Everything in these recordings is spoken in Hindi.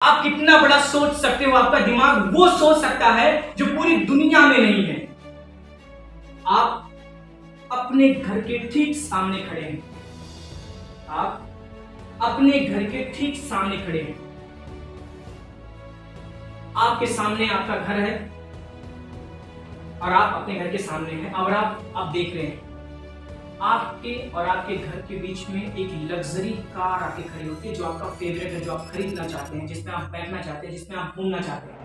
आप कितना बड़ा सोच सकते हो, आपका दिमाग वो सोच सकता है जो पूरी दुनिया में नहीं है। आप अपने घर के ठीक सामने खड़े हैं, आप अपने घर के ठीक सामने खड़े हैं। आपके सामने आपका घर है और आप अपने घर के सामने हैं और आप देख रहे हैं आपके और आपके घर के बीच में एक लग्जरी कार आके खड़ी होती है, जो आपका फेवरेट है, जो आप खरीदना चाहते हैं, जिसमें आप बैठना चाहते हैं, जिसमें आप घूमना चाहते हैं।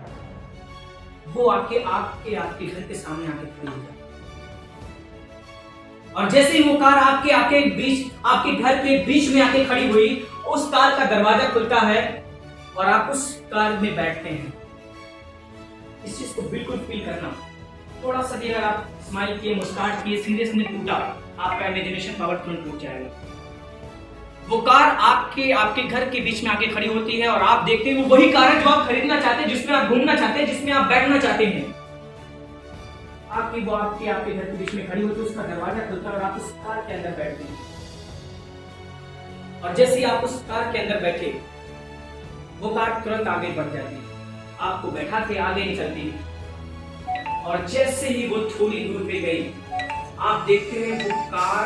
वो आके आपके घर के सामने आके खड़ी हो जाती है। और जैसे ही वो कार आपके घर के बीच में आके खड़ी हुई, उस कार का दरवाजा खुलता है और आप उस कार में बैठते हैं। इस चीज को बिल्कुल फील करना। थोड़ा सा भी अगर आप स्माइल किए, मुस्कुराहट किए, सीरियस में टूटा, आपका इमेजिनेशन पावर तुरंत टूट जाएगा। वो कार आपके घर के बीच में आके खड़ी होती है और आप देखते हैं वो वही कार है जो आप खरीदना चाहते हैं, जिसमें आप घूमना चाहते हैं, जिसमें आप बैठना चाहते हैं। आपके घर के बीच में खड़ी होती है, उसका दरवाजा खुलता है और आप उस कार के अंदर बैठते हैं। और जैसे ही आप उस कार के अंदर बैठे, वो कार तुरंत आगे बढ़ जाती है, आपको बैठा के आगे निकलती है। और जैसे ही वो थोड़ी दूर पे गई, आप देखते हैं वो कार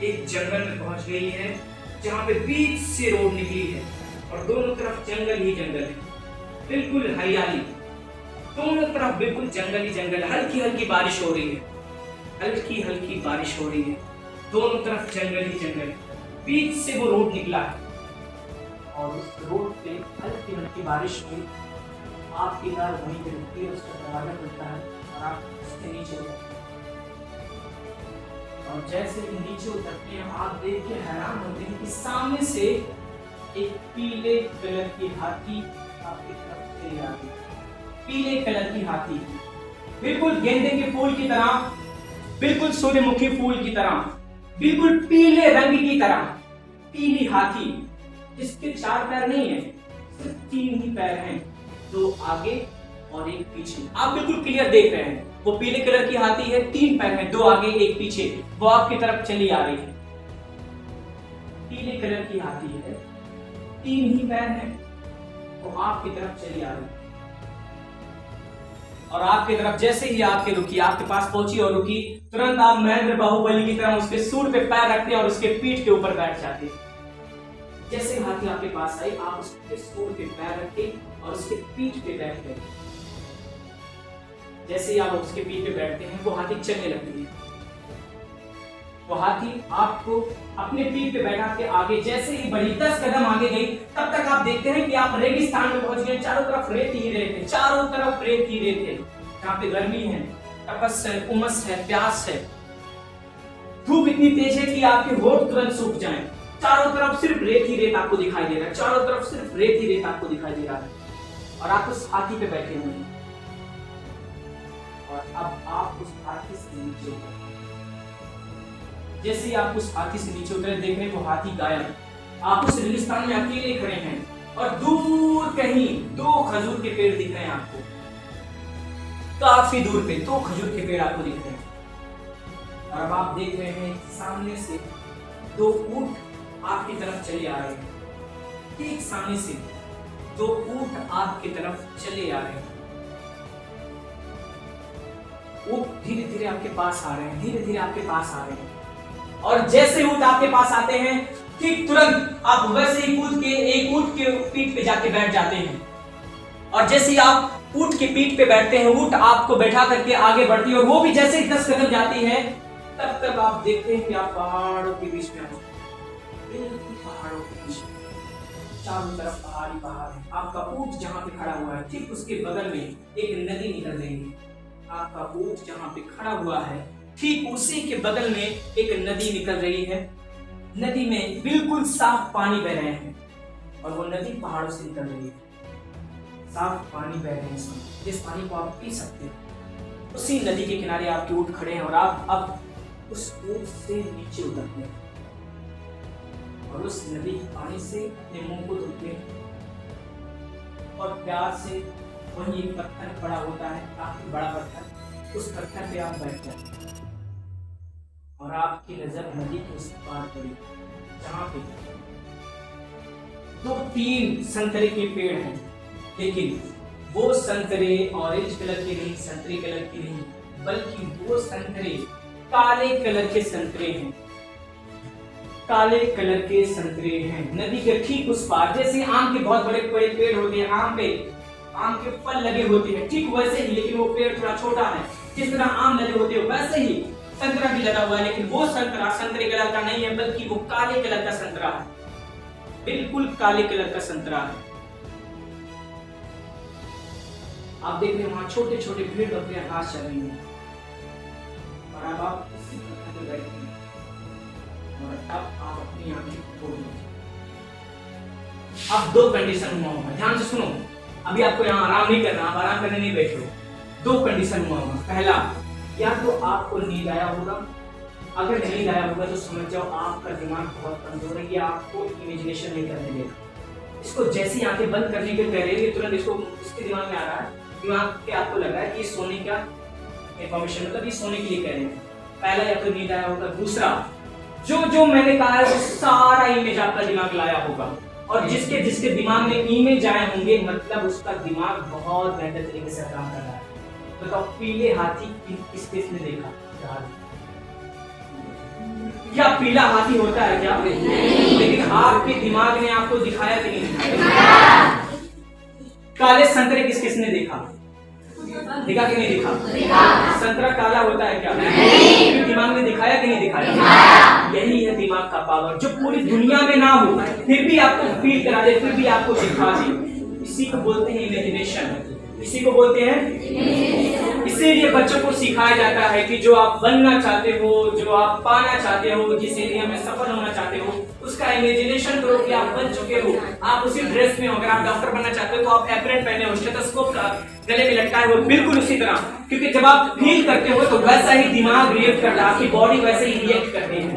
एक जंगल में पहुंच गई है, जहां पे बीच से रोड निकली है और दोनों तरफ जंगल ही जंगल है, बिल्कुल हरियाली, दोनों तरफ बिल्कुल जंगल ही जंगल। हल्की हल्की बारिश हो रही है, हल्की हल्की बारिश हो रही है, दोनों तरफ जंगल ही जंगल। बीच से वो रोड निकला है और उस रोड पे हल्की हल्की बारिश हुई। आपकी कार वहीं पे रुकती है, उसका दरवाजा खुलता है और आप उसके नीचे उतरते हैं। और जैसे ही नीचे उतरते हैं, आप देख के हैरान होते हैं कि सामने से एक पीले कलर की हाथी आपकी तरफ चली आ रही है। पीले कलर की हाथी, बिल्कुल गेंदे के फूल की तरह, बिल्कुल सूर्यमुखी फूल की तरह, बिल्कुल पीले रंग की तरह पीली हाथी, जिसके 4 पैर नहीं है, सिर्फ 3 ही पैर हैं, 2 आगे और 1 पीछे। आप बिल्कुल क्लियर देख रहे हैं, वो पीले कलर की हाथी है, 3 पैर हैं, 2 आगे 1 पीछे, वो आपकी तरफ चली आ रही है। पीले कलर की हाथी है, 3 ही पैर हैं, वो आपकी तरफ चली आ रही है। और आपकी तरफ जैसे ही आपके रुकी, आपके पास पहुंची और रुकी, तुरंत आप महेंद्र बाहुबली की तरह उसके सूंड पे पैर रखते हैं और उसके पीठ के ऊपर बैठ जाते हैं। जैसे हाथी आपके पास आई, आप उसके सूंड पे पैर रखे और उसके पीठ पे बैठ गए। जैसे ही आप उसके पीठ पे बैठते हैं, वो हाथी चलने लगती है। वो हाथी आपको अपने पीठ पे बैठा के आगे जैसे ही बढ़ी, 10 कदम आगे गई, तब तक आप देखते हैं कि आप रेगिस्तान में पहुंच गए। चारों तरफ रेत ही रेत है, चारों तरफ रेत ही रेत है। यहाँ पे गर्मी है, तपस है, उमस है, प्यास है, धूप इतनी तेज है कि आपके होठ तुरंत सूख जाएं। चारों तरफ सिर्फ रेत ही रेत आपको दिखाई दे रहा है, चारों तरफ सिर्फ रेत ही रेत आपको दिखाई दे रहा है। और आप उस हाथी पे बैठे हुए हैं और अब आप उस हाथी से नीचे उतरे। जैसे ही आप उस हाथी से नीचे उतरे, देख रहे हैं वो हाथी गायब। आप उस रेगिस्तान में अकेले खड़े हैं और दूर कहीं 2 खजूर के पेड़ दिख रहे हैं आपको। काफी दूर पे 2 खजूर के पेड़ आपको दिख रहे हैं। और अब आप देख रहे हैं सामने से 2 ऊंट आपकी तरफ चले आ रहे हैं। ठीक सामने से 2 ऊंट आपकी तरफ चले आ रहे हैं। ऊंट धीरे धीरे आपके पास आ रहे हैं, धीरे धीरे आपके पास आ रहे हैं। और जैसे ऊंट आपके पास आते हैं, ठीक तुरंत आप वैसे ही कूद के एक ऊंट के पीठ पे जाके बैठ जाते हैं। और जैसे ही आप ऊंट के पीठ पे बैठते हैं, ऊंट आपको बैठा करके आगे बढ़ती है और वो भी जैसे ही 10 कदम जाती है, तब तक आप देखते हैं कि आप पहाड़ों के बीच में, बिल्कुल पहाड़ों के बीच में, चारों तरफ पहाड़ी पहाड़ है। आपका ऊंट जहां पे खड़ा हुआ है, ठीक उसके बगल में एक नदी निकल रही है। आपका ऊंट जहां पे खड़ा हुआ है, ठीक उसी के बगल में एक नदी निकल रही है। नदी में बिल्कुल साफ पानी बह रहे हैं और वो नदी पहाड़ों से निकल रही है। साफ पानी बह रहे हैं, जिस पानी को आप पी सकते हैं। उसी नदी के किनारे आपके ऊंट खड़े हैं और आप अब उस ऊंट से नीचे उतरते हैं और उस नदी के पानी से अपने मुंह को धोते हैं और प्यार से वहीं एक पत्थर पड़ा होता है, काफी बड़ा पत्थर, उस पत्थर पे आप बैठ जाते हैं और आपकी नजर नदी के उस पार पड़ी, जहाँ पे तो 3 संतरे के पेड़ हैं, लेकिन वो संतरे ऑरेंज कलर के नहीं, संतरे कलर के नहीं, बल्कि वो संतरे काले कलर के संतरे हैं, काले कलर के संतरे हैं। नदी के ठीक उस पार, जैसे आम के बहुत बड़े बड़े पेड़ होते हैं, आम के फल लगे होते हैं, ठीक वैसे ही, लेकिन वो पेड़ थोड़ा छोटा है। जिस तरह आम लगे होते हैं वैसे ही संतरा भी लगा हुआ है, लेकिन वो संतरा संतरे कलर का नहीं है, बल्कि वो काले कलर का संतरा है, बिल्कुल काले कलर का संतरा है। आप देख रहे हैं वहां छोटे छोटे भेड़ बकरियां घास चल रही हैं, और अब आप इसी पत्थर पे बैठे हैं, और अब आप अपनी आंखें खोल लीजिए। अब 2 कंडीशन हुआ होगा, ध्यान से सुनो। अभी आपको यहाँ आराम नहीं करना, आप आराम करने नहीं बैठे हो। 2 कंडीशन हुआ होगा। पहला, या तो आपको नींद आया होगा, अगर नींद आया होगा तो समझ जाओ आपका दिमाग बहुत कमजोर है, या आपको इमेजिनेशन नहीं करने देगा। इसको जैसी आंखें बंद करने के कह रहे हैं, तुरंत इसको इसके दिमाग में आ रहा है, दिमाग के आपको लग रहा है कि सोने का इंफॉर्मेशन, मतलब ये सोने के लिए कह रहे हैं। पहला, या तो नींद आया होगा। दूसरा, जो मैंने कहा है वो सारा इमेज आपका दिमाग लाया होगा, और जिसके जिसके दिमाग में इमेज आए होंगे, मतलब उसका दिमाग बहुत बेहतर तरीके से काम कर रहा है। बताओ, पीले हाथी किसने देखा? क्या पीला हाथी होता है क्या? लेकिन आपके दिमाग ने आपको दिखाया कि नहीं दिखाया? काले संतरे किसने देखा? देखा कि नहीं देखा? संतरा काला होता है क्या? नहीं। दिमाग ने दिखाया कि नहीं दिखाया? यही है दिमाग का पावर, जो पूरी दुनिया में ना हो फिर भी आपको फील करा दे, फिर भी आपको दिखा दे। इसी को बोलते हैं इमेजिनेशन, इसी को बोलते हैं। इसीलिए बच्चों को सिखाया जाता है कि जो आप बनना चाहते हो, जो आप पाना चाहते हो, जिस एरिया में सफल होना चाहते हो, उसका इमेजिनेशन करो कि आप बन चुके हो, आप उसी ड्रेस में हो। अगर आप डॉक्टर बनना चाहते हो तो आप एप्रन पहने हो, स्टेथोस्कोप गले में लटकाए हो, बिल्कुल उसी तरह, क्योंकि जब आप फील करते हो तो वैसा ही दिमाग रिएक्ट करता है, आपकी बॉडी वैसे ही रिएक्ट करती है।